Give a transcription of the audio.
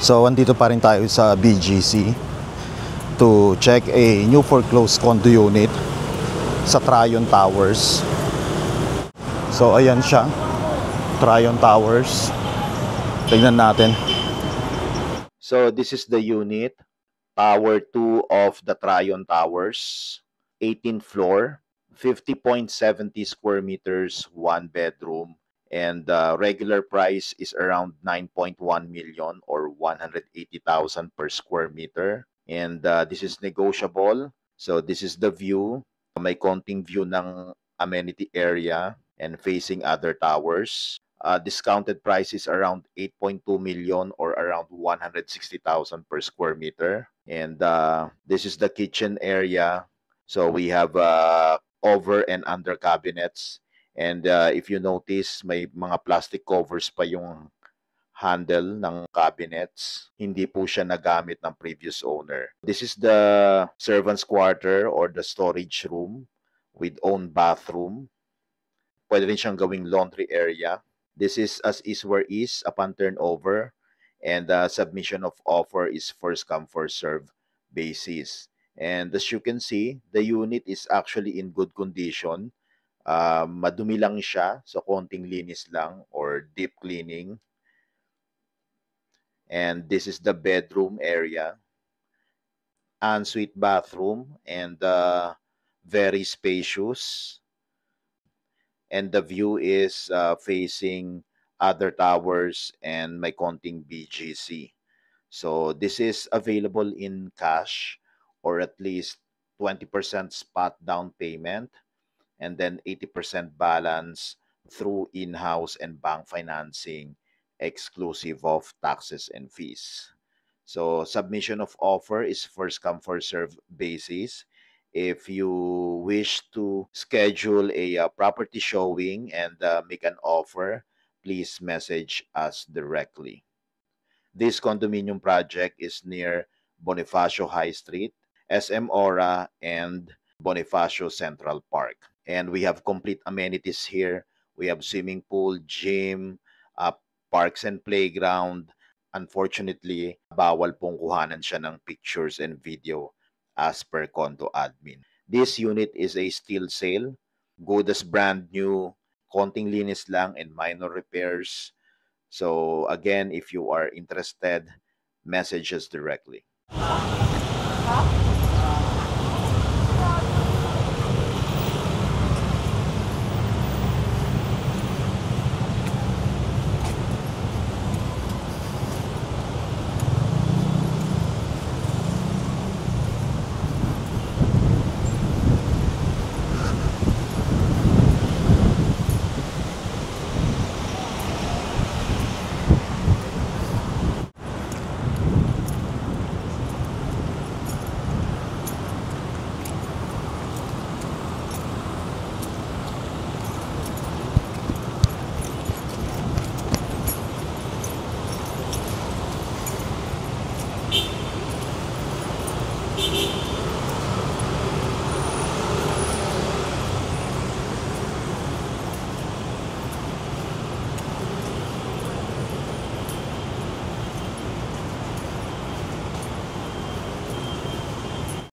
So, andito pa rin tayo sa BGC to check a new foreclosed condo unit sa Tryon Towers. So, ayan siya. Tryon Towers. Tignan natin. So, this is the unit. Tower 2 of the Tryon Towers. 18th floor. 50.70 square meters, 1 bedroom. And the regular price is around 9.1 million or 180,000 per square meter. And this is negotiable. So this is the view. May konting view ng amenity area and facing other towers. Discounted price is around 8.2 million or around 160,000 per square meter. And this is the kitchen area. So we have over and under cabinets. And if you notice, may mga plastic covers pa yung handle ng cabinets. Hindi po siya nagamit ng previous owner. This is the servant's quarter or the storage room with own bathroom. Pwede rin siyang gawing laundry area. This is as is where is upon turnover. And submission of offer is first come first serve basis. And as you can see, the unit is actually in good condition. Madumi lang siya, so konting linis lang or deep cleaning. And this is the bedroom area. Ensuite bathroom and very spacious. And the view is facing other towers and may konting BGC. So this is available in cash or at least 20% spot down payment. And then 80% balance through in-house and bank financing exclusive of taxes and fees. So submission of offer is first come first serve basis. If you wish to schedule a property showing and make an offer, please message us directly. This condominium project is near Bonifacio High Street, SM Ora, and Bonifacio Central Park. And we have complete amenities here. We have swimming pool, gym, parks and playground. Unfortunately, bawal pong kuhanan siya ng pictures and video as per condo admin. This unit is a still sale. Good as brand new. Konting linis lang and minor repairs. So again, if you are interested, message us directly.